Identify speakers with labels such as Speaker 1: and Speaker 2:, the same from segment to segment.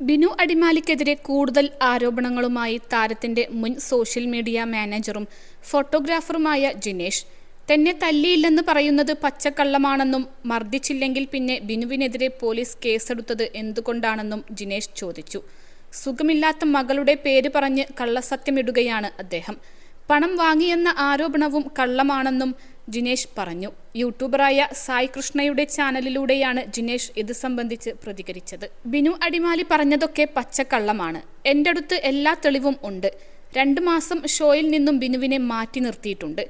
Speaker 1: ബിനു അടിമാലിക്കെതിരെ കൂടുതൽ ആരോപണങ്ങളുമായി താരത്തിന്റെ മുൻ സോഷ്യൽ മീഡിയ മാനേജറും ഫോട്ടോഗ്രാഫറുമായ ജിനേഷ്. തന്നെ തല്ലിയില്ലെന്ന് പറയുന്നത് പച്ചക്കള്ളമാണെന്നും മർദ്ദിച്ചില്ലെങ്കിൽ പിന്നെ ബിനുവിനെതിരെ പോലീസ് കേസെടുത്തത് എന്തുകൊണ്ടാണെന്നും ജിനേഷ് ചോദിച്ചു. സുഖമില്ലാത്ത മകളുടെ പേര് പറഞ്ഞ് കള്ളസത്യമിടുകയാണ് അദ്ദേഹം. പണം വാങ്ങിയെന്ന ആരോപണവും കള്ളമാണെന്നും ജിനേഷ് പറഞ്ഞു. യൂട്യൂബറായ സായ് കൃഷ്ണയുടെ ചാനലിലൂടെയാണ് ജിനേഷ് ഇത് സംബന്ധിച്ച് പ്രതികരിച്ചത്. ബിനു അടിമാലി പറഞ്ഞതൊക്കെ പച്ചക്കള്ളമാണ്. എൻ്റെ അടുത്ത് എല്ലാ തെളിവും ഉണ്ട്. 2 മാസം ഷോയിൽ നിന്നും ബിനുവിനെ മാറ്റി നിർത്തിയിട്ടുണ്ട്.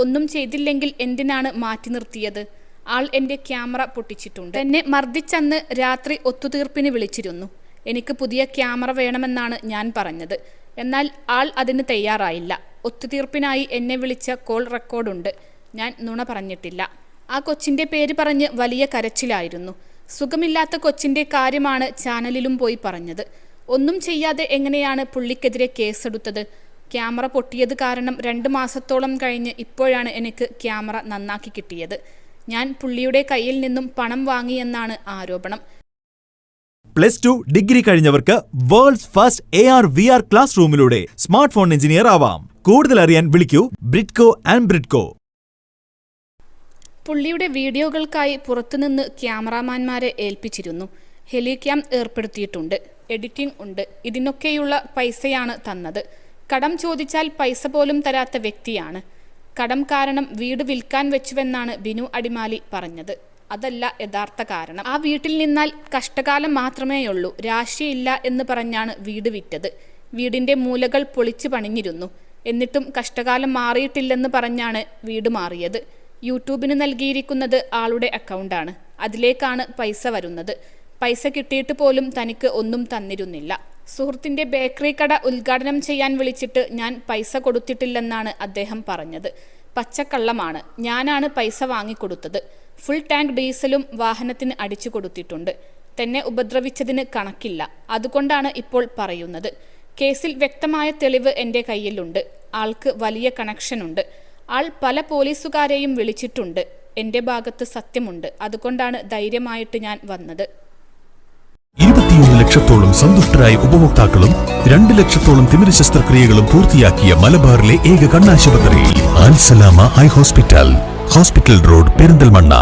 Speaker 1: ഒന്നും ചെയ്തില്ലെങ്കിൽ എന്തിനാണ് മാറ്റി നിർത്തിയത്? ആൾ എൻ്റെ ക്യാമറ പൊട്ടിച്ചിട്ടുണ്ട്. എന്നെ മർദ്ദിച്ചന്ന് രാത്രി ഒത്തുതീർപ്പിന് വിളിച്ചിരുന്നു. എനിക്ക് പുതിയ ക്യാമറ വേണമെന്നാണ് ഞാൻ പറഞ്ഞത്. എന്നാൽ ആൾ അതിന് തയ്യാറായില്ല. ഒത്തുതീർപ്പിനായി എന്നെ വിളിച്ച കോൾ റെക്കോർഡുണ്ട്. ഞാൻ നുണ പറഞ്ഞിട്ടില്ല. ആ കൊച്ചിൻ്റെ പേര് പറഞ്ഞ് വലിയ കരച്ചിലായിരുന്നു. സുഖമില്ലാത്ത കൊച്ചിൻ്റെ കാര്യമാണ് ചാനലിലും പോയി പറഞ്ഞത്. ഒന്നും ചെയ്യാതെ എങ്ങനെയാണ് പുള്ളിക്കെതിരെ കേസെടുത്തത്? ക്യാമറ പൊട്ടിയത് കാരണം 2 മാസത്തോളം കഴിഞ്ഞ് ഇപ്പോഴാണ് എനിക്ക് ക്യാമറ നന്നാക്കി കിട്ടിയത്. ഞാൻ പുള്ളിയുടെ കയ്യിൽ നിന്നും പണം വാങ്ങിയെന്നാണ് ആരോപണം.
Speaker 2: +2 ഡിഗ്രി കഴിഞ്ഞവർക്ക് വേൾഡ്സ് ഫസ്റ്റ് AR/VR ക്ലാസ് റൂമിലൂടെ സ്മാർട്ട് ഫോൺ എഞ്ചിനീയർ ആവാം. കൂടുതൽ അറിയാൻ വിളിക്കൂ ബ്രിഡ്കോ ആൻഡ് ബ്രിഡ്കോ.
Speaker 1: പുള്ളിയുടെ വീഡിയോകൾക്കായി പുറത്തുനിന്ന് ക്യാമറാമാൻമാരെ ഏൽപ്പിച്ചിരുന്നു. ഹെലിക്യാം ഏർപ്പെടുത്തിയിട്ടുണ്ട്. എഡിറ്റിംഗ് ഉണ്ട്. ഇതിനൊക്കെയുള്ള പൈസയാണ് തന്നത്. കടം ചോദിച്ചാൽ പൈസ പോലും തരാത്ത വ്യക്തിയാണ്. കടം കാരണം വീട് വിൽക്കാൻ വെച്ചുവെന്നാണ് ബിനു അടിമാലി പറഞ്ഞത്. അതല്ല യഥാർത്ഥ കാരണം. ആ വീട്ടിൽ നിന്നാൽ കഷ്ടകാലം മാത്രമേയുള്ളൂ, രാശിയില്ല എന്ന് പറഞ്ഞാണ് വീട് വിറ്റത്. വീടിൻ്റെ മൂലകൾ പൊളിച്ചു പണിഞ്ഞിരുന്നു. എന്നിട്ടും കഷ്ടകാലം മാറിയിട്ടില്ലെന്ന് പറഞ്ഞാണ് വീട് മാറിയത്. യൂട്യൂബിന് നൽകിയിരിക്കുന്നത് ആളുടെ അക്കൗണ്ടാണ്. അതിലേക്കാണ് പൈസ വരുന്നത്. പൈസ കിട്ടിയിട്ട് പോലും തനിക്ക് ഒന്നും തന്നിരുന്നില്ല. സുഹൃത്തിൻ്റെ ബേക്കറി കട ഉദ്ഘാടനം ചെയ്യാൻ വിളിച്ചിട്ട് ഞാൻ പൈസ കൊടുത്തിട്ടില്ലെന്നാണ് അദ്ദേഹം പറഞ്ഞത്. പച്ചക്കള്ളമാണ്. ഞാനാണ് പൈസ വാങ്ങിക്കൊടുത്തത്. ഫുൾ ടാങ്ക് ഡീസലും വാഹനത്തിന് അടിച്ചു കൊടുത്തിട്ടുണ്ട്. തന്നെ ഉപദ്രവിച്ചതിന് കണക്കില്ല. അതുകൊണ്ടാണ് ഇപ്പോൾ പറയുന്നത്. കേസിൽ വ്യക്തമായ തെളിവ് എൻ്റെ കയ്യിലുണ്ട്. ആൾക്ക് വലിയ കണക്ഷനുണ്ട്. ആൾ പല പോലീസുകാരെയും വിളിച്ചിട്ടുണ്ട്. എൻ്റെ ഭാഗത്ത് സത്യമുണ്ട്. അതുകൊണ്ടാണ് ധൈര്യമായിട്ട് ഞാൻ വന്നത്.
Speaker 3: 21 ലക്ഷത്തോളം സന്തുഷ്ടരായ ഉപഭോക്താക്കളും 2 ലക്ഷത്തോളം തിമിര ശസ്ത്രക്രിയകളും പൂർത്തിയാക്കിയ മലബാറിലെ ഏക കണ്ണാശുപത്രി അൽ സലാമ ഹൈ ഹോസ്പിറ്റൽ റോഡ്, പെരിന്തൽമണ്ണ.